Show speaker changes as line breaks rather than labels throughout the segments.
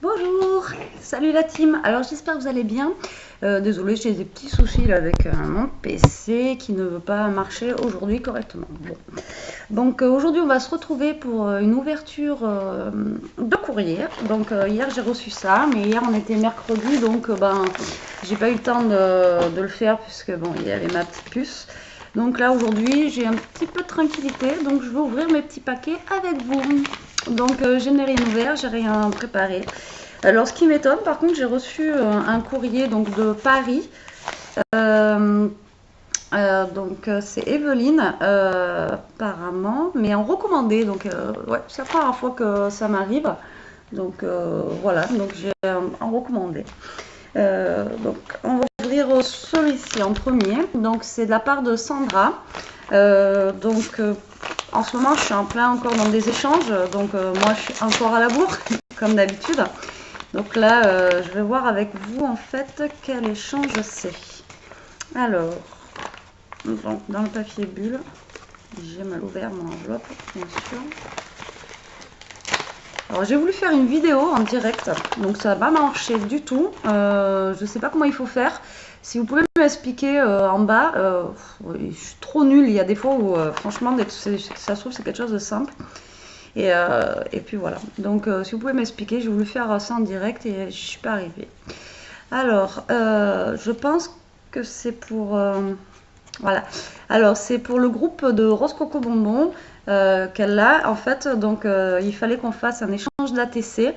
Bonjour, salut la team. Alors j'espère que vous allez bien. Désolée, j'ai des petits soucis là, avec mon PC qui ne veut pas marcher aujourd'hui correctement. Bon. Donc aujourd'hui on va se retrouver pour une ouverture de courrier. Donc hier j'ai reçu ça, mais hier on était mercredi, donc j'ai pas eu le temps de le faire puisque bon il y avait ma petite puce. Donc là aujourd'hui j'ai un petit peu de tranquillité, donc je vais ouvrir mes petits paquets avec vous. Donc je n'ai rien ouvert, j'ai rien préparé. Alors ce qui m'étonne, par contre, j'ai reçu un courrier donc de Paris. Donc c'est Evelyne apparemment, mais en recommandé. Donc ouais, c'est la première fois que ça m'arrive. Donc voilà, donc j'ai en recommandé. Donc on va ouvrir celui-ci en premier. Donc c'est de la part de Sandra. En ce moment, je suis en plein encore dans des échanges, donc moi je suis encore à la bourre, comme d'habitude. Donc là, je vais voir avec vous en fait quel échange c'est. Alors, donc, dans le papier bulle, j'ai mal ouvert mon enveloppe, bien sûr. Alors j'ai voulu faire une vidéo en direct, donc ça n'a pas marché du tout. Je ne sais pas comment il faut faire. Si vous pouvez m'expliquer en bas, je suis trop nulle. Il y a des fois où franchement, ça se trouve c'est quelque chose de simple. Et puis voilà. Donc si vous pouvez m'expliquer, j'ai voulu faire ça en direct et je ne suis pas arrivée. Alors, je pense que c'est pour... voilà. Alors c'est pour le groupe de Rose Coco Bonbon qu'elle a. En fait, donc il fallait qu'on fasse un échange d'ATC.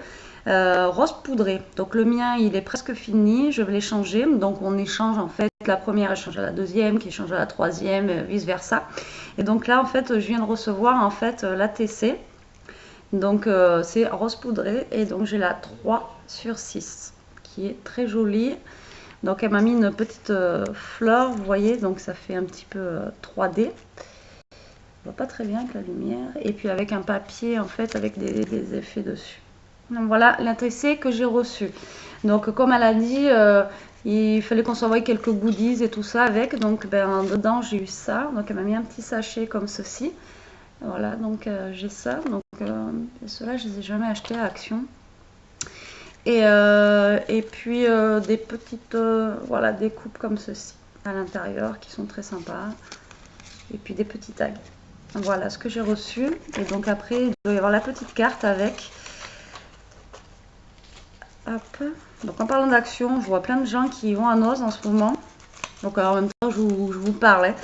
Rose poudré. Donc le mien il est presque fini, je vais l'échanger. Donc on échange en fait, la première échange à la deuxième, qui échange à la troisième, vice versa. Et donc là en fait je viens de recevoir en fait l'ATC. Donc c'est rose poudré et donc j'ai la 3/6 qui est très jolie. Donc elle m'a mis une petite fleur, vous voyez, donc ça fait un petit peu 3D. On voit pas très bien avec la lumière. Et puis avec un papier en fait avec des effets dessus. Donc voilà l'ATC que j'ai reçu. Donc comme elle a dit, il fallait qu'on s'envoie quelques goodies et tout ça avec. Donc dedans j'ai eu ça. Donc elle m'a mis un petit sachet comme ceci. Voilà, donc j'ai ça. Donc ceux-là je les ai jamais achetés à Action. Et puis des petites voilà, des coupes comme ceci à l'intérieur qui sont très sympas. Et puis des petits tags. Voilà ce que j'ai reçu. Et donc après, il doit y avoir la petite carte avec. Hop. Donc en parlant d'Action, je vois plein de gens qui vont à Noz en ce moment. Donc en même temps, je vous parle.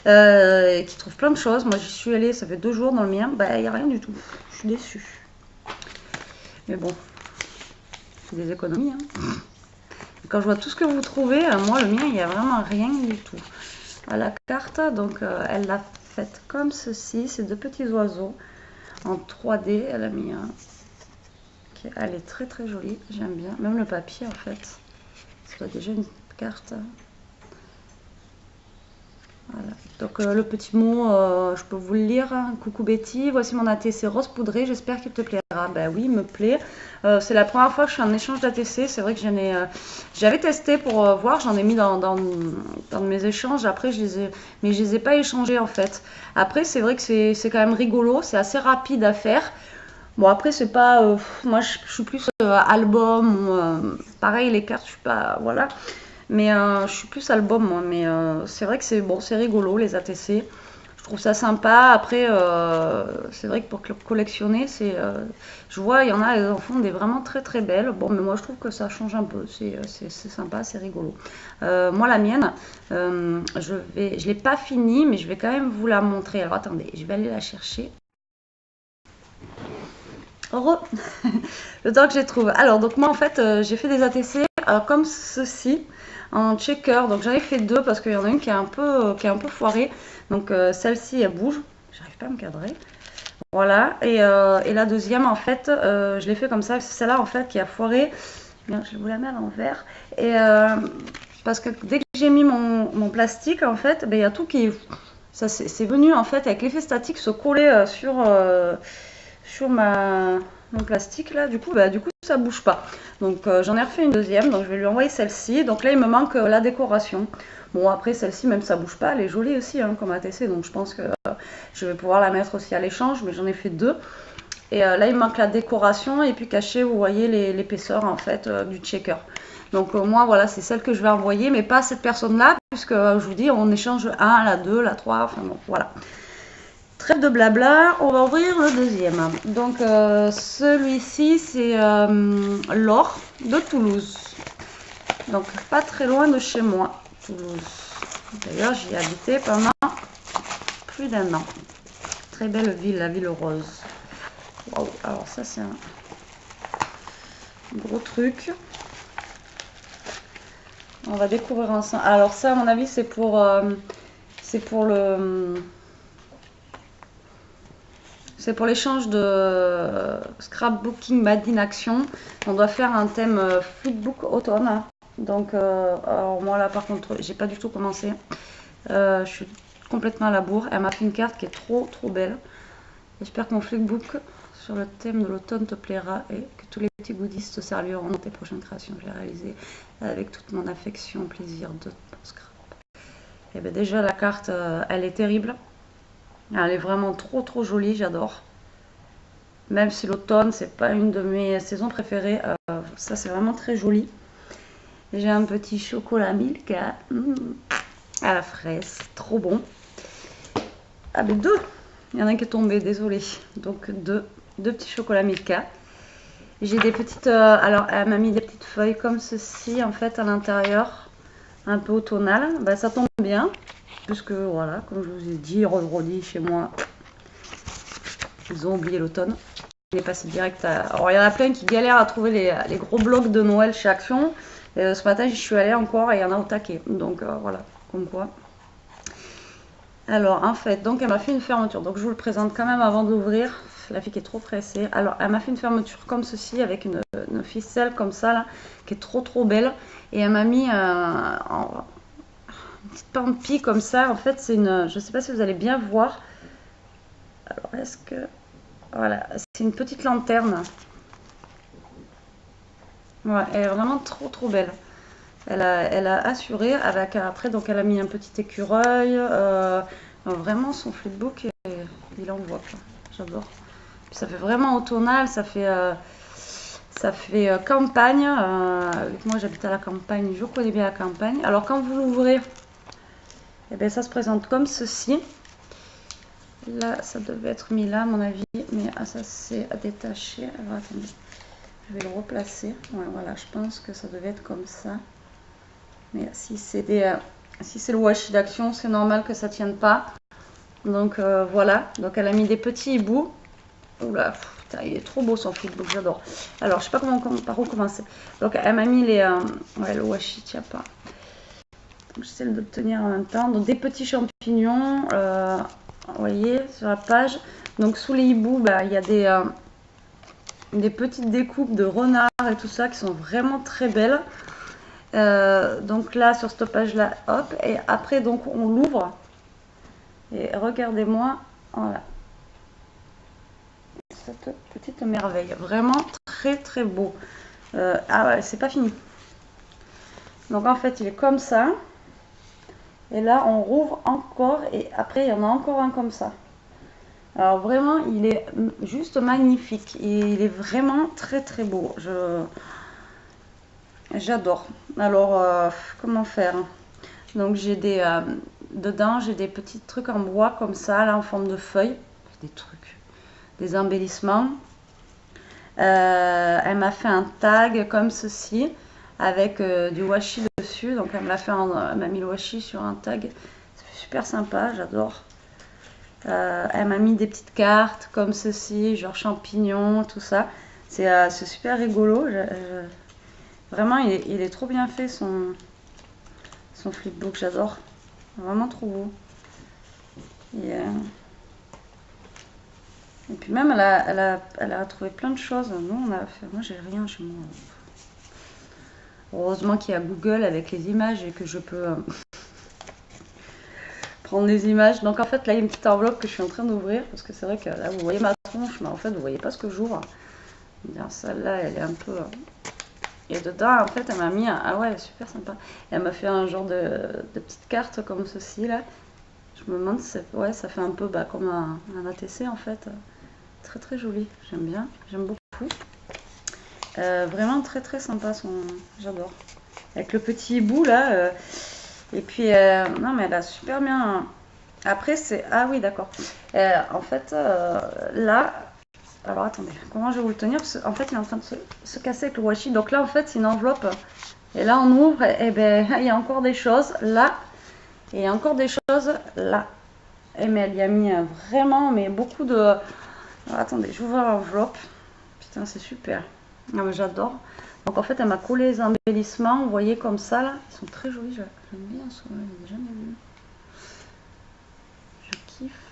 Et qui trouvent plein de choses. Moi, j'y suis allée, ça fait 2 jours dans le mien. Il n'y a rien du tout. Je suis déçue. Mais bon, c'est des économies. Quand je vois tout ce que vous trouvez, moi, le mien, il n'y a vraiment rien du tout. À la carte, donc elle l'a faite comme ceci. C'est 2 petits oiseaux en 3D. Elle a mis un... Elle est très très jolie, j'aime bien. Même le papier en fait. C'est déjà une carte. Voilà. Donc le petit mot, je peux vous le lire. Coucou Betty, voici mon ATC rose poudré, j'espère qu'il te plaira. Ben oui, il me plaît. C'est la première fois que je fais un échange d'ATC. C'est vrai que j'avais testé pour voir, j'en ai mis dans mes échanges. Après, mais je les ai pas échangés en fait. Après, c'est vrai que c'est quand même rigolo, c'est assez rapide à faire. Bon, après, c'est pas... moi, je suis plus album. Pareil, les cartes, je suis pas... Voilà. Mais je suis plus album, moi. Mais c'est vrai que c'est bon, c'est rigolo, les ATC. Je trouve ça sympa. Après, c'est vrai que pour collectionner, c'est... je vois, il y en a, elles en font des vraiment très très belles. Bon, mais moi, je trouve que ça change un peu. C'est sympa, c'est rigolo. Moi, la mienne, je l'ai pas finie, mais je vais quand même vous la montrer. Alors, attendez, je vais aller la chercher. Heureux le temps que je les trouve. Alors, donc moi, en fait, j'ai fait des ATC comme ceci, en checker. Donc, j'en ai fait 2 parce qu'il y en a une qui est un peu foirée. Donc, celle-ci, elle bouge. J'arrive pas à me cadrer. Voilà. Et la deuxième, en fait, je l'ai fait comme ça. C'est celle-là, en fait, qui a foiré. Bien, je vous la mets à l'envers. Et parce que dès que j'ai mis mon plastique, en fait, il y a tout qui... Ça, c'est venu, en fait, avec l'effet statique, se coller sur mon plastique là, du coup ça bouge pas. Donc j'en ai refait une deuxième, donc je vais lui envoyer celle-ci. Donc là il me manque la décoration. Bon après celle-ci même ça bouge pas, elle est jolie aussi hein, comme ATC, donc je pense que je vais pouvoir la mettre aussi à l'échange, mais j'en ai fait 2. Et là, il manque la décoration et puis caché, vous voyez l'épaisseur en fait du checker. Donc moi, voilà, c'est celle que je vais envoyer, mais pas à cette personne-là, puisque je vous dis, on échange la 2, la 3, enfin bon, voilà. Trêve de blabla, on va ouvrir le deuxième. Donc celui-ci, c'est l'or de Toulouse. Donc pas très loin de chez moi, Toulouse. D'ailleurs, j'y ai habité pendant plus d'1 an. Très belle ville, la ville rose. Wow. Alors ça, c'est un gros truc. On va découvrir ensemble. Alors ça, à mon avis, c'est pour l'échange de scrapbooking Made in Action. On doit faire un thème flipbook automne. Donc, alors moi là, par contre, j'ai pas du tout commencé. Je suis complètement à la bourre. Elle m'a fait une carte qui est trop belle. J'espère que mon flipbook sur le thème de l'automne te plaira et que tous les petits goodies te serviront dans tes prochaines créations. Je l'ai réalisé avec toute mon affection, plaisir de ton scrap. Et bien déjà la carte, elle est terrible. Elle est vraiment trop jolie, j'adore. Même si l'automne, c'est pas une de mes saisons préférées, ça c'est vraiment très joli. J'ai un petit chocolat Milka à la fraise, trop bon. Ah mais deux, il y en a un qui est tombé, désolé. Donc deux petits chocolats Milka. J'ai des petites, alors elle m'a mis des petites feuilles comme ceci en fait à l'intérieur, un peu automnal. Bah, ça tombe bien, puisque voilà, comme je vous ai dit, redit chez moi, ils ont oublié l'automne. Il est passé direct à... Alors il y en a plein qui galèrent à trouver les gros blocs de Noël chez Action. Et, ce matin, je suis allée encore et il y en a au taquet. Donc voilà, comme quoi. Alors en fait, donc elle m'a fait une fermeture. Donc je vous le présente quand même avant d'ouvrir. La fille qui est trop pressée. Alors elle m'a fait une fermeture comme ceci avec une ficelle comme ça là, qui est trop belle. Et elle m'a mis une petite pampille comme ça. En fait, c'est une... Je sais pas si vous allez bien voir. Alors est-ce que... Voilà, c'est une petite lanterne. Ouais, elle est vraiment trop belle. Elle a assuré avec après, donc elle a mis un petit écureuil. Vraiment, son flipbook, il envoie. J'adore. Puis ça fait vraiment automnal, ça fait campagne. Moi, j'habite à la campagne, je connais bien la campagne. Alors, quand vous l'ouvrez, eh bien, ça se présente comme ceci. Là, ça devait être mis là, à mon avis, mais ça c'est à détacher. Alors, attendez, je vais le replacer. Ouais, voilà, je pense que ça devait être comme ça. Mais si c'est le washi d'Action, c'est normal que ça tienne pas. Donc voilà, donc elle a mis des petits hiboux. Oula, putain, il est trop beau son flipbook, j'adore. Alors je sais pas par où commencer. Donc elle m'a mis ouais, le washi tient pas. J'essaie de l'obtenir en même temps. Donc des petits champignons, vous voyez sur la page. Donc sous les hiboux, bah, il y a des petites découpes de renards et tout ça qui sont vraiment très belles. Donc là sur cette page là, hop, et après donc on l'ouvre et regardez-moi, voilà, cette petite merveille, vraiment très beau. Ah ouais, c'est pas fini. Donc en fait il est comme ça, et là on rouvre encore, et après il y en a encore un comme ça. Alors vraiment il est juste magnifique, il est vraiment très beau. J'adore. Alors comment faire? Donc j'ai dedans j'ai des petits trucs en bois comme ça là en forme de feuilles, des trucs, des embellissements. Elle m'a fait un tag comme ceci avec du washi dessus, donc elle m'a mis le washi sur un tag, c'est super sympa, j'adore. Elle m'a mis des petites cartes comme ceci, genre champignons, tout ça. C'est super rigolo. Vraiment, il est trop bien fait son flipbook, j'adore. Vraiment trop beau. Et puis même, elle a trouvé plein de choses. Nous, moi, j'ai rien chez moi. Heureusement qu'il y a Google avec les images et que je peux prendre des images. Donc en fait, là, il y a une petite enveloppe que je suis en train d'ouvrir. Parce que c'est vrai que là, vous voyez ma tronche, mais en fait, vous voyez pas ce que j'ouvre. Celle-là, elle est un peu... Et dedans, en fait, elle m'a mis ah ouais, super sympa. Et elle m'a fait un genre de petite carte comme ceci, là. Je me demande si ouais, ça fait un peu comme un ATC, en fait. Très très joli, j'aime bien, j'aime beaucoup. Vraiment très très sympa, j'adore. Avec le petit hibou là. Et puis, non mais elle a super bien. Après, c'est. Ah oui, d'accord. En fait, là. Alors attendez, comment je vais vous le tenir? Parce qu'en fait, il est en train de se casser avec le washi. Donc là, en fait, c'est une enveloppe. Et là, on ouvre, et ben, il y a encore des choses là. Et il y a encore des choses là. Et mais elle y a mis vraiment, mais beaucoup de. Alors, attendez, j'ouvre l'enveloppe. Putain, c'est super. Non, mais j'adore. Donc en fait, elle m'a collé les embellissements. Vous voyez comme ça là. Ils sont très jolis. J'aime bien ça. Je n'ai jamais vu. Je kiffe.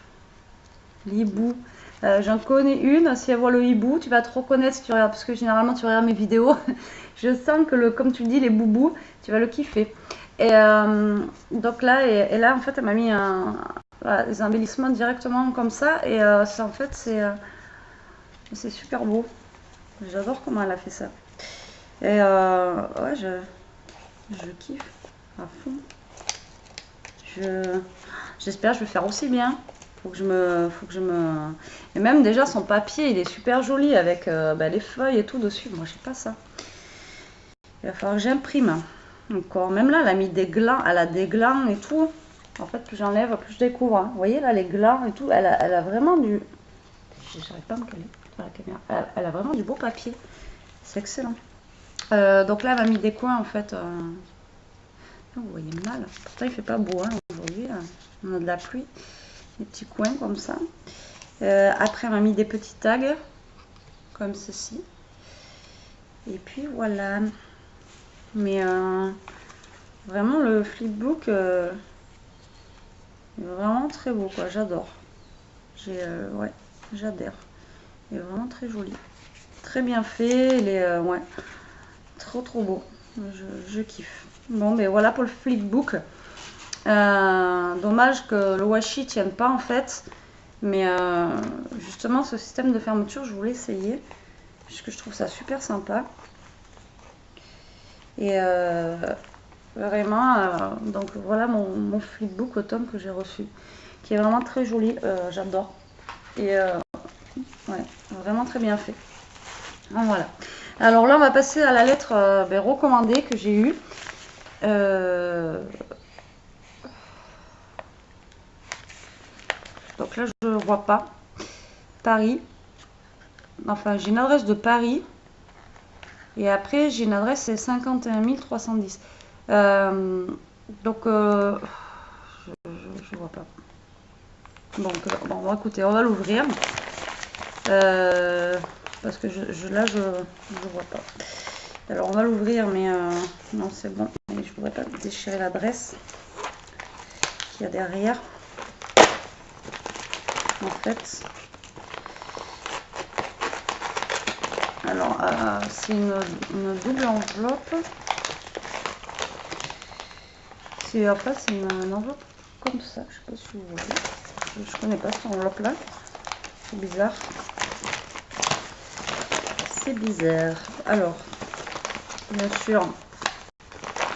L'hibou. J'en connais une. Si elle voit le hibou, tu vas te reconnaître si tu regardes. Parce que généralement, tu regardes mes vidéos. Je sens que, comme tu dis, les boubous, tu vas le kiffer. Et donc là, et là, en fait, elle m'a mis voilà, les embellissements directement comme ça. Et ça, en fait, c'est super beau. J'adore comment elle a fait ça. Et ouais, je kiffe à fond. J'espère que je vais faire aussi bien. Faut que je me. Et même déjà son papier, il est super joli avec les feuilles et tout dessus. Moi, j'ai pas ça. Il va falloir que j'imprime. Encore. Même là, elle a mis des glands. Elle a des glands et tout. En fait, plus j'enlève, plus je découvre. Hein. Vous voyez là, les glands et tout. Elle a vraiment du. J'arrive pas à me caler sur la caméra. Elle a vraiment du beau papier. C'est excellent. Donc là, elle m'a mis des coins en fait. Vous voyez mal. Pourtant, il fait pas beau hein, aujourd'hui. On a de la pluie. Des petits coins comme ça. Après, elle m'a mis des petits tags comme ceci. Et puis voilà. Mais vraiment, le flipbook est vraiment très beau, quoi. J'adore. Ouais, j'adhère. Il est vraiment très joli. Très bien fait. Il est, ouais, trop beau. Je kiffe. Bon, mais voilà pour le flipbook. Dommage que le washi tienne pas en fait. Mais justement, ce système de fermeture, je voulais essayer. Puisque je trouve ça super sympa. Et vraiment, donc voilà mon flipbook automne que j'ai reçu. Qui est vraiment très joli. J'adore. Et ouais, vraiment très bien fait. Donc, voilà. Alors là, on va passer à la lettre recommandée que j'ai eue. Donc là, je ne vois pas. Paris. Enfin, j'ai une adresse de Paris. Et après, j'ai une adresse, c'est 51 310. Donc, je vois pas. Donc, bon, on va écouter, on va l'ouvrir. Parce que là, je vois pas. Alors, on va l'ouvrir, mais non, c'est bon. Mais je voudrais pas déchirer l'adresse qu'il y a derrière. En fait. Alors, c'est une double enveloppe. En fait, c'est une enveloppe comme ça. Je sais pas si vous voyez. Je connais pas cette enveloppe-là. C'est bizarre. C'est bizarre. Alors, bien sûr,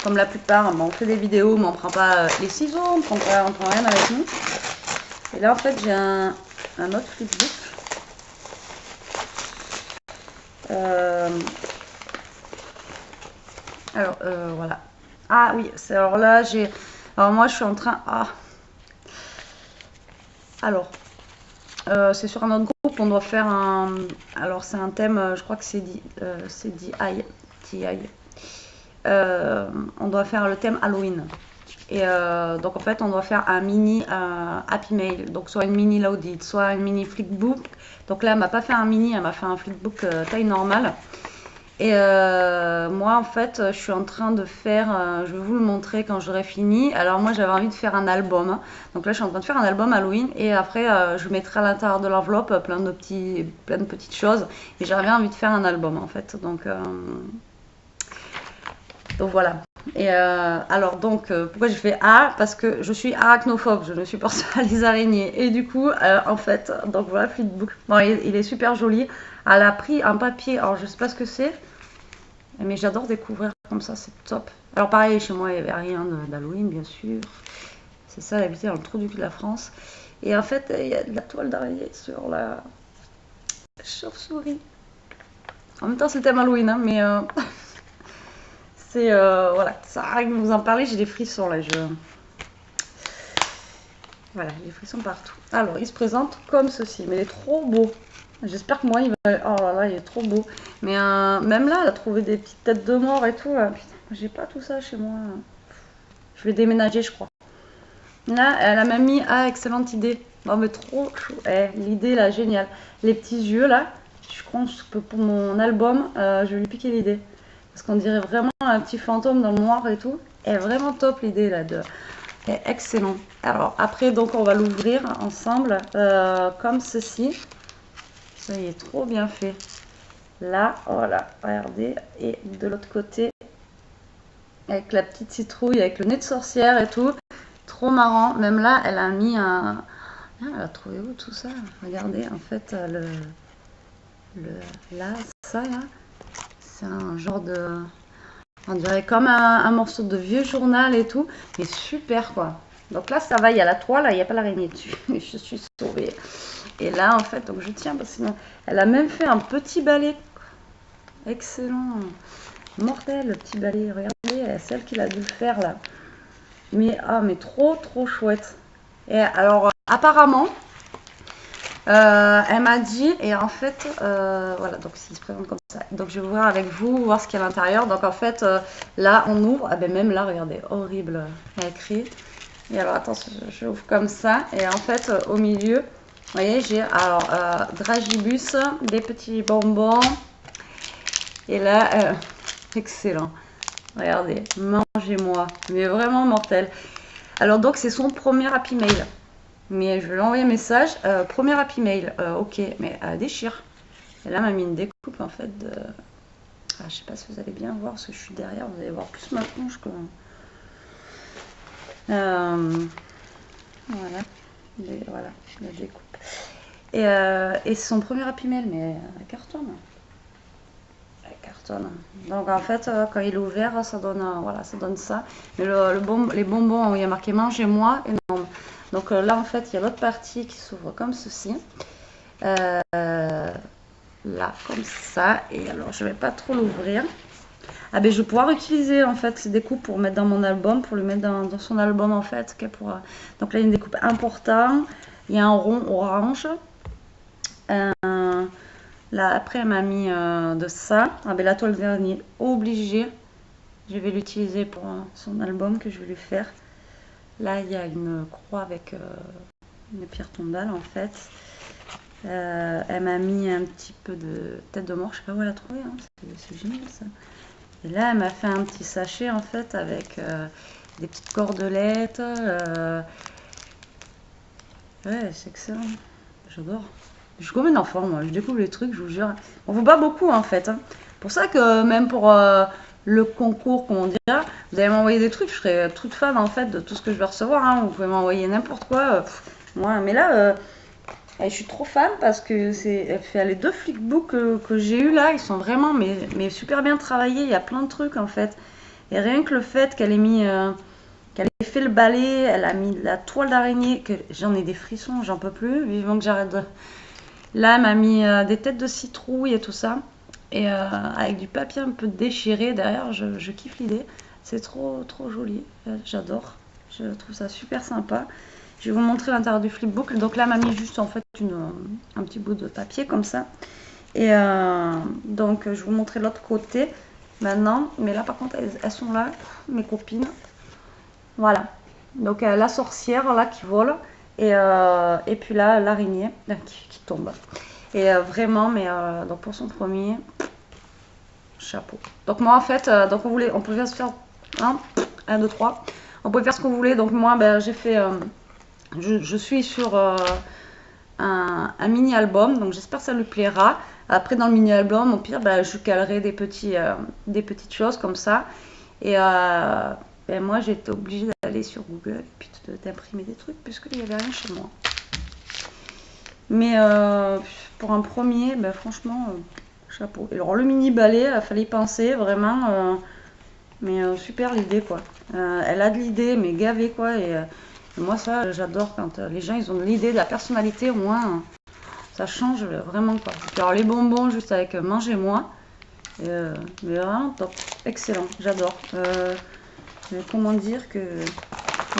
comme la plupart, on fait des vidéos, mais on prend pas les ciseaux, on prend rien avec nous. Et là, en fait, j'ai un autre flipbook. Alors, voilà. Ah oui, alors là, alors moi, je suis en train... Ah. Alors, c'est sur un autre groupe, on doit faire un... Alors, c'est un thème, je crois que c'est DI. On doit faire le thème Halloween. Et donc, en fait, on doit faire un mini Happy Mail. Donc, soit une mini Loaded, soit une mini flipbook. Donc là, elle m'a pas fait un mini, elle m'a fait un flipbook taille normale. Et moi, en fait, je suis en train de faire, je vais vous le montrer quand j'aurai fini. Alors moi, j'avais envie de faire un album. Donc là, je suis en train de faire un album Halloween. Et après, je mettrai à l'intérieur de l'enveloppe plein de petites choses. Et j'avais envie de faire un album, en fait. Donc voilà. Et alors donc, pourquoi j'ai fait A? Parce que je suis arachnophobe, je ne supporte pas les araignées. Et du coup, en fait, donc voilà, flipbook. Bon, il est super joli. Elle a pris un papier, alors je sais pas ce que c'est. Mais j'adore découvrir comme ça, c'est top. Alors pareil, chez moi, il n'y avait rien d'Halloween, bien sûr. C'est ça, elle habitait dans le trou du cul de la France. Et en fait, il y a de la toile d'araignée sur la... chauve-souris. En même temps, c'est thème Halloween, hein, mais c'est voilà, ça arrive de vous en parler, j'ai des frissons là. Voilà, j'ai des frissons partout. Alors, il se présente comme ceci, mais il est trop beau. J'espère que moi, il va. Oh là là, il est trop beau. Mais même là, elle a trouvé des petites têtes de mort et tout. Putain, j'ai pas tout ça chez moi. Je vais déménager, je crois. Là, elle a même mis. Ah, excellente idée. Oh, mais trop chou. L'idée là, géniale. Les petits yeux là, je pense que pour mon album, je vais lui piquer l'idée. Parce qu'on dirait vraiment un petit fantôme dans le noir et tout. Elle est vraiment top l'idée là de. C'est excellent. Alors après, donc on va l'ouvrir ensemble comme ceci. Ça y est, trop bien fait. Là, voilà, regardez. Et de l'autre côté, avec la petite citrouille, avec le nez de sorcière et tout. Trop marrant. Même là, elle a mis un... Ah, elle a trouvé où tout ça? Regardez, en fait, là, ça, là, c'est un genre de... On dirait comme un morceau de vieux journal et tout. Mais super, quoi. Donc là, ça va, il y a la toile, il n'y a pas l'araignée dessus. Je suis sauvée. Et là, en fait, donc je tiens parce que sinon, elle a même fait un petit balai. Excellent. Mortel, le petit balai. Regardez, celle qu'il a dû le faire là. Mais, mais trop, trop chouette. Et alors, apparemment, elle m'a dit, et en fait, voilà, donc s'il se présente comme ça. Donc je vais ouvrir avec vous, voir ce qu'il y a à l'intérieur. Donc en fait, là, on ouvre. Ah ben même là, regardez, horrible, elle écrit. Et alors, attends, je ouvre comme ça. Et en fait, au milieu, vous voyez, j'ai alors Dragibus, des petits bonbons. Et là, excellent. Regardez, mangez-moi. Mais vraiment mortel. Alors, donc, c'est son premier Happy Mail. Mais je vais lui envoyer un message. Premier Happy Mail. Ok, mais déchire. Et là, elle m'a mis une découpe en fait de. Ah, je sais pas si vous allez bien voir parce que je suis derrière. Vous allez voir plus ma tronche que. Voilà, voilà, la découpe. Et c'est son premier Happy Mail, mais elle cartonne. Elle cartonne. Donc en fait, quand il est ouvert, ça donne, voilà, ça donne ça. Mais les bonbons où il y a marqué mangez-moi, énorme. Donc là, en fait, il y a l'autre partie qui s'ouvre comme ceci. Là, comme ça. Et alors, je vais pas trop l'ouvrir. Ah ben je vais pouvoir utiliser en fait ces découpes pour mettre dans mon album, pour le mettre dans son album en fait. Donc là il y a une découpe importante, il y a un rond orange. Là après elle m'a mis de ça. Ah ben la toile d'araignée obligée. Je vais l'utiliser pour son album que je vais lui faire. Là il y a une croix avec une pierre tombale en fait. Elle m'a mis un petit peu de tête de mort, je sais pas où elle a trouvé, hein. C'est génial ça. Et là, elle m'a fait un petit sachet en fait avec des petites cordelettes. Ouais, c'est excellent. J'adore. Je suis comme un enfant, moi. Je découvre les trucs, je vous jure. On ne voit pas beaucoup en fait, hein. Pour ça que même pour le concours, comment dire, vous allez m'envoyer des trucs. Je serai toute fan en fait de tout ce que je vais recevoir, hein. Vous pouvez m'envoyer n'importe quoi. Moi, mais là. Et je suis trop fan parce que les deux flickbooks que j'ai eu là, ils sont vraiment mais super bien travaillés. Il y a plein de trucs en fait. Et rien que le fait qu'elle ait mis, qu'elle ait fait le balai, elle a mis la toile d'araignée, que j'en ai des frissons, j'en peux plus. Vivement que j'arrête de. Là, elle m'a mis des têtes de citrouille et tout ça. Et avec du papier un peu déchiré derrière, je kiffe l'idée. C'est trop trop joli. J'adore. Je trouve ça super sympa. Je vais vous montrer l'intérieur du flipbook. Donc là, elle m'a mis juste en fait un petit bout de papier comme ça. Et donc, je vais vous montrer l'autre côté maintenant. Mais là, par contre, elles sont là, mes copines. Voilà. Donc, la sorcière là qui vole. Et puis là, l'araignée qui tombe. Et vraiment, mais donc pour son premier, chapeau. Donc moi, en fait, donc on pouvait se faire 1, 2, 3. On pouvait faire ce qu'on voulait. Donc moi, ben, j'ai fait... Je suis sur un mini-album, donc j'espère que ça lui plaira. Après, dans le mini-album, au pire, bah, je calerai des petites choses comme ça. Et ben, moi, j'étais obligée d'aller sur Google et puis d'imprimer des trucs puisqu'il n'y avait rien chez moi. Mais pour un premier, ben, franchement, chapeau. Et alors, le mini-balai, il fallait y penser vraiment. Mais super l'idée, quoi. Elle a de l'idée, mais gavée, quoi. Et moi, ça, j'adore quand les gens, ils ont de l'idée, de la personnalité, au moins. ça change vraiment quoi. Puis alors les bonbons juste avec mangez-moi, mais vraiment top, excellent, j'adore. Mais comment dire que,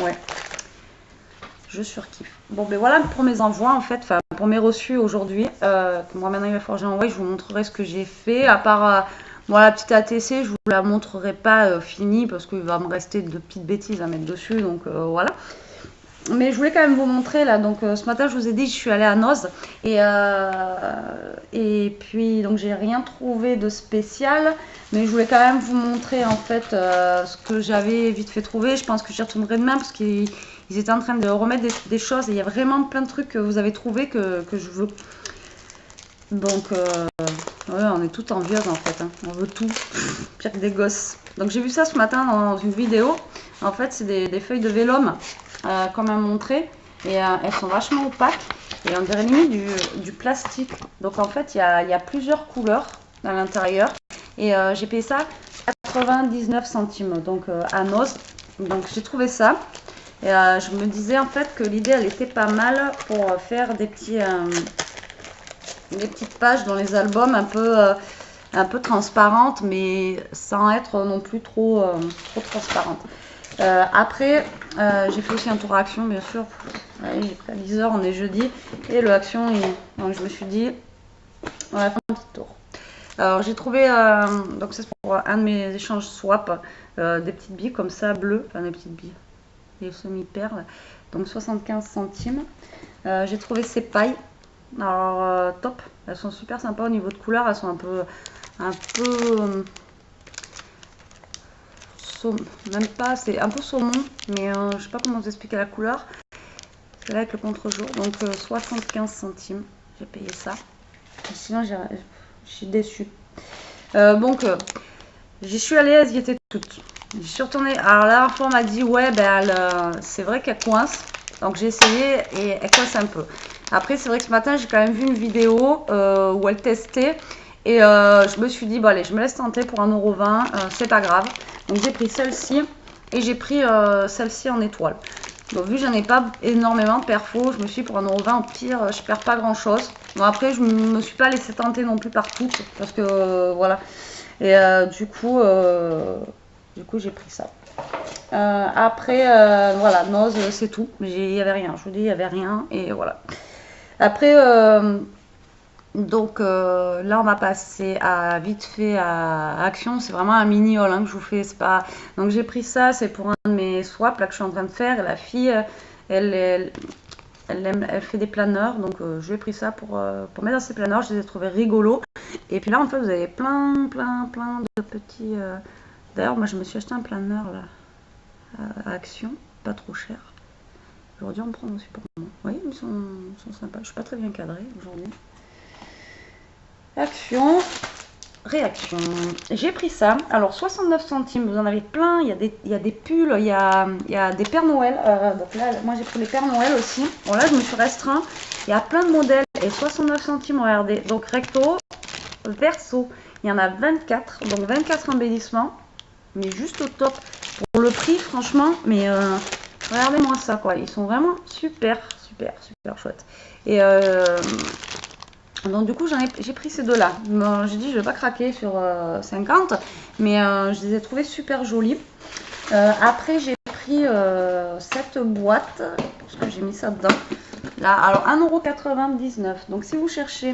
ouais, je surkiffe. Bon ben voilà pour mes envois en fait, enfin pour mes reçus aujourd'hui. Moi maintenant il va falloir que j'envoie, je vous montrerai ce que j'ai fait. À part moi la petite ATC, je vous la montrerai pas finie parce qu'il va me rester de petites bêtises à mettre dessus, donc voilà. Mais je voulais quand même vous montrer là, donc ce matin je vous ai dit je suis allée à Noz et puis donc j'ai rien trouvé de spécial, mais je voulais quand même vous montrer en fait ce que j'avais vite fait trouver. Je pense que j'y retournerai demain parce qu'ils étaient en train de remettre des choses et il y a vraiment plein de trucs que vous avez trouvé que je veux. Donc ouais, on est toutes envieuses en fait, hein. On veut tout, pire que des gosses. Donc j'ai vu ça ce matin dans une vidéo. En fait c'est des feuilles de vélum comme elle montré et elles sont vachement opaques et on dirait limite du plastique. Donc en fait il y a plusieurs couleurs à l'intérieur et j'ai payé ça 99 centimes donc à Noz. Donc j'ai trouvé ça et je me disais en fait que l'idée elle était pas mal pour faire des petites pages dans les albums un peu transparentes mais sans être non plus trop transparente. Après, j'ai fait aussi un tour à Action, bien sûr. Ouais, j'ai pris à 10 h, on est jeudi. Et le Action, donc je me suis dit, on va faire un petit tour. Alors, j'ai trouvé, donc c'est pour un de mes échanges swap, des petites billes comme ça, bleues. Enfin, des petites billes, des semi-perles. Donc, 75 centimes. J'ai trouvé ces pailles. Alors, top. Elles sont super sympas au niveau de couleur. Elles sont un peu même pas, c'est un peu saumon, mais je sais pas comment vous expliquer la couleur. C'est là avec le contre-jour, donc 75 centimes, j'ai payé ça. Et sinon, je suis déçue. Donc, j'y suis allée, elles y étaient toutes. J'y suis retournée. Alors, la dernière fois, on m'a dit, ouais, ben, c'est vrai qu'elle coince. Donc, j'ai essayé et elle coince un peu. Après, c'est vrai que ce matin, j'ai quand même vu une vidéo où elle testait. Et je me suis dit, bon, allez, je me laisse tenter pour 1,20 €, c'est pas grave. Donc j'ai pris celle-ci et j'ai pris celle-ci en étoile. Donc vu que j'en ai pas énormément de perfos, je me suis dit pour 1,20 € au pire, je perds pas grand-chose. Bon après, je me suis pas laissé tenter non plus par toutes parce que voilà. Et du coup j'ai pris ça. Après, voilà, Noz, c'est tout. Il y avait rien. Je vous dis, il y avait rien et voilà. Après. Donc là on va passer à vite fait à Action, c'est vraiment un mini haul que je vous fais, c'est pas. Donc j'ai pris ça, c'est pour un de mes swaps là que je suis en train de faire. Et la fille, elle fait des planeurs, donc je lui ai pris ça pour mettre dans ses planeurs. Je les ai trouvés rigolos. Et puis là en fait vous avez plein de petits. D'ailleurs moi je me suis acheté un planeur là à Action, pas trop cher. Aujourd'hui on prend aussi pour moi. Oui, ils sont sympas. Je suis pas très bien cadrée aujourd'hui. Action, réaction. J'ai pris ça. Alors 69 centimes, vous en avez plein. Il y a des pulls, il y a des Pères Noël. Donc là, moi j'ai pris les Pères Noël aussi. Bon là, je me suis restreint. Il y a plein de modèles et 69 centimes, regardez. Donc recto, verso, il y en a 24. Donc 24 embellissements. Mais juste au top. Pour le prix, franchement, mais regardez-moi ça quoi. Ils sont vraiment super chouettes. Et donc du coup j'ai pris ces deux-là. Bon, j'ai dit je vais pas craquer sur 50, mais je les ai trouvés super jolis. Après j'ai pris cette boîte, parce que j'ai mis ça dedans. Là, alors 1,99 €. Donc si vous cherchez,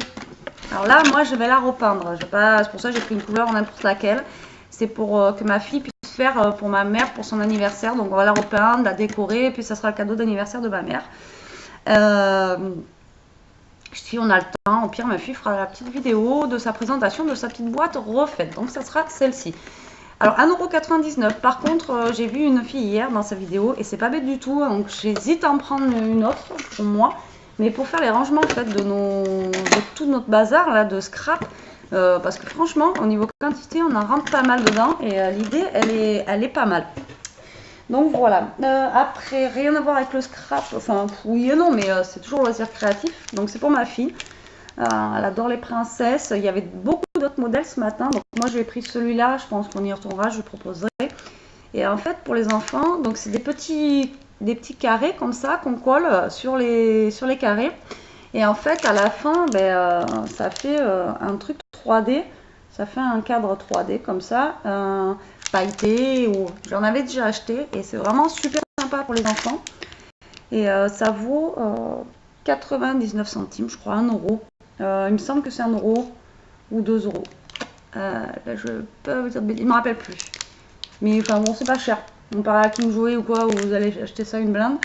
alors là moi je vais la repeindre. C'est pour ça que j'ai pris une couleur n'importe laquelle. C'est pour que ma fille puisse faire pour ma mère pour son anniversaire. Donc on va la repeindre, la décorer, et puis ça sera le cadeau d'anniversaire de ma mère. Si on a le temps, au pire ma fille fera la petite vidéo de sa présentation de sa petite boîte refaite. Donc ça sera celle-ci. Alors 1,99 €. Par contre, j'ai vu une fille hier dans sa vidéo et c'est pas bête du tout. Donc j'hésite à en prendre une autre pour moi. Mais pour faire les rangements en fait, de tout notre bazar là, de scrap. Parce que franchement, au niveau quantité, on en rentre pas mal dedans. Et l'idée, elle est pas mal. Donc voilà, après rien à voir avec le scrap, enfin oui et non, mais c'est toujours loisir créatif, donc c'est pour ma fille, elle adore les princesses, il y avait beaucoup d'autres modèles ce matin, donc moi j'ai pris celui-là, je pense qu'on y retournera, je proposerai. Et en fait pour les enfants, donc c'est des petits carrés comme ça qu'on colle sur les carrés, Et en fait, à la fin, ça fait un truc 3D. Ça fait un cadre 3D comme ça, pailleté. J'en avais déjà acheté et c'est vraiment super sympa pour les enfants. Et ça vaut 99 centimes, je crois, 1 euro. Il me semble que c'est 1 euro ou 2 euros. Là, je peux vous dire, il ne me rappelle plus. Mais enfin bon, c'est pas cher. On parle à King Jouet ou quoi, où vous allez acheter ça une blinde.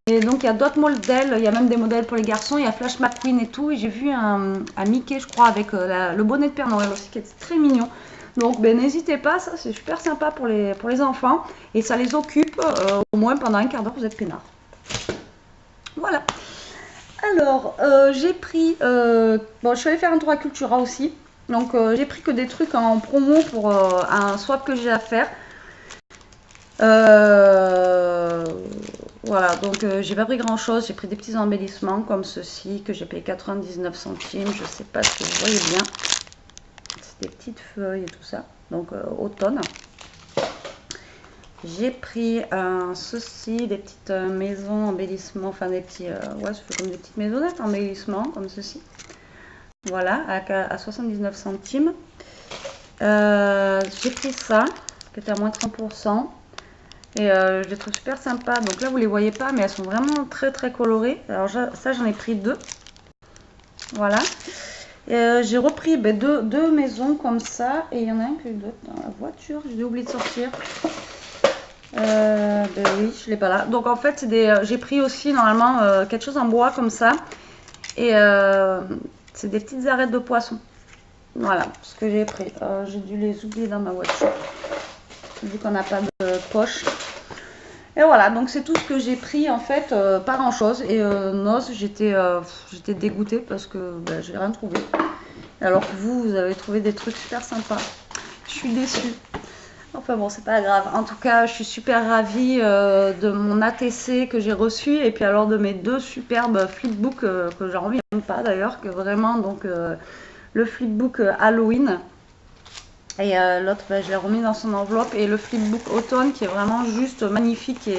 Et donc il y a d'autres modèles, il y a même des modèles pour les garçons, il y a Flash McQueen et tout. Et j'ai vu un Mickey, je crois, avec le bonnet de Père Noël aussi, qui est très mignon. Donc n'hésitez pas, ça c'est super sympa pour les enfants. Et ça les occupe au moins pendant un quart d'heure, vous êtes peinards. Voilà. Alors, j'ai pris... bon, je suis allée faire un tour à Cultura aussi. Donc j'ai pris que des trucs en promo pour un swap que j'ai à faire. Voilà, donc j'ai pas pris grand chose, j'ai pris des petits embellissements comme ceci que j'ai payé 99 centimes, je sais pas si vous voyez bien, c'est des petites feuilles et tout ça, donc automne. J'ai pris ceci, des petites maisons embellissements, enfin des petits, ouais, c'est comme des petites maisonnettes embellissements comme ceci, voilà, à 79 centimes. J'ai pris ça, qui était à moins 30%. Et je les trouve super sympas. Donc là, vous les voyez pas, mais elles sont vraiment très très colorées. Alors ça, j'en ai pris 2. Voilà. J'ai repris deux maisons comme ça. Et il y en a un que d'autre dans la voiture. J'ai oublié de sortir. Oui, je l'ai pas là. Donc en fait, j'ai pris aussi normalement quelque chose en bois comme ça. Et c'est des petites arêtes de poisson. Voilà ce que j'ai pris. J'ai dû les oublier dans ma voiture. Vu qu'on n'a pas de poche. Et voilà, donc c'est tout ce que j'ai pris en fait, pas grand chose. Et noces, j'étais dégoûtée parce que j'ai rien trouvé. Alors que vous avez trouvé des trucs super sympas. Je suis déçue. Enfin bon, c'est pas grave. En tout cas, je suis super ravie de mon ATC que j'ai reçu. Et puis alors de mes 2 superbes flipbooks que j'en reviens pas d'ailleurs. Que vraiment, donc le flipbook Halloween. Et l'autre, je l'ai remis dans son enveloppe. Et le flipbook automne qui est vraiment juste magnifique.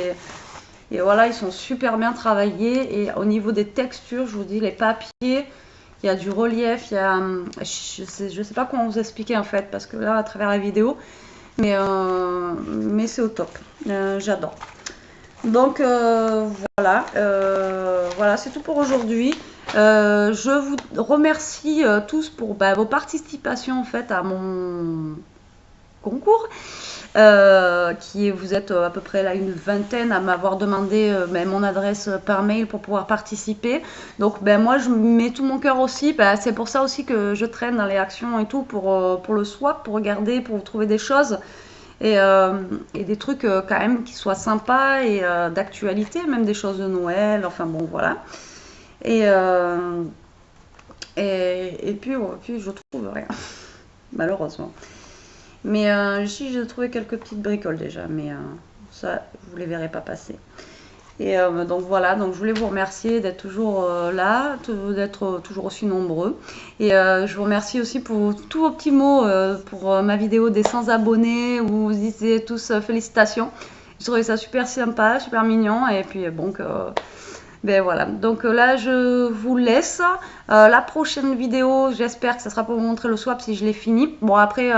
Et voilà, ils sont super bien travaillés. Et au niveau des textures, je vous dis, les papiers, il y a du relief. Il y a, je sais pas comment vous expliquer en fait, parce que là, à travers la vidéo, mais c'est au top. J'adore. Donc voilà, voilà, c'est tout pour aujourd'hui. Je vous remercie tous pour vos participations en fait à mon concours. Vous êtes à peu près là une vingtaine à m'avoir demandé mon adresse par mail pour pouvoir participer. Donc moi je mets tout mon cœur aussi. C'est pour ça aussi que je traîne dans les actions et tout pour le swap, pour regarder, pour trouver des choses. Et des trucs quand même qui soient sympas et d'actualité, même des choses de Noël, enfin bon voilà. Et puis je trouve rien, malheureusement. Mais si j'ai trouvé quelques petites bricoles déjà, mais ça vous les verrez pas passer. Et donc voilà, donc je voulais vous remercier d'être toujours là, d'être toujours aussi nombreux. Et je vous remercie aussi pour tous vos petits mots pour ma vidéo des 100 abonnés où vous disiez tous félicitations. Je trouvais ça super sympa, super mignon. Et puis donc voilà, donc là je vous laisse. La prochaine vidéo, j'espère que ça sera pour vous montrer le swap si je l'ai fini. Bon après,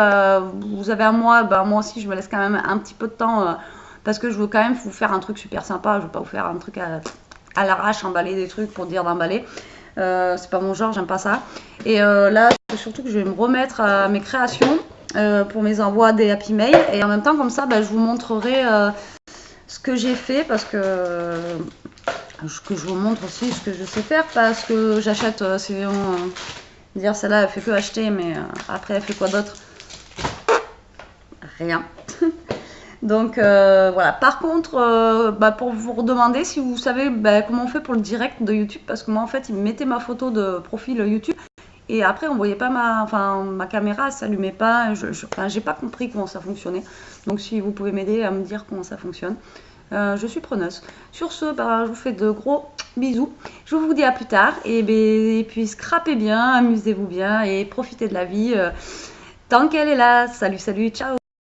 vous avez un mois, moi aussi je me laisse quand même un petit peu de temps. Parce que je veux quand même vous faire un truc super sympa. Je veux pas vous faire un truc à l'arrache, emballer des trucs pour dire d'emballer. C'est pas mon genre, j'aime pas ça. Et là, surtout que je vais me remettre à mes créations pour mes envois des happy mail. Et en même temps, comme ça, je vous montrerai ce que j'ai fait. Parce que je vous montre aussi ce que je sais faire. Parce que j'achète, c'est dire celle-là, elle fait que acheter. Mais après, elle fait quoi d'autre? Rien. Donc voilà, par contre, pour vous redemander si vous savez comment on fait pour le direct de YouTube, parce que moi en fait, il me mettait ma photo de profil YouTube et après on voyait pas ma caméra, elle s'allumait pas, j'ai pas compris comment ça fonctionnait. Donc si vous pouvez m'aider à me dire comment ça fonctionne, je suis preneuse. Sur ce, je vous fais de gros bisous, je vous dis à plus tard et puis scrapez bien, amusez-vous bien et profitez de la vie tant qu'elle est là. Salut, salut, ciao!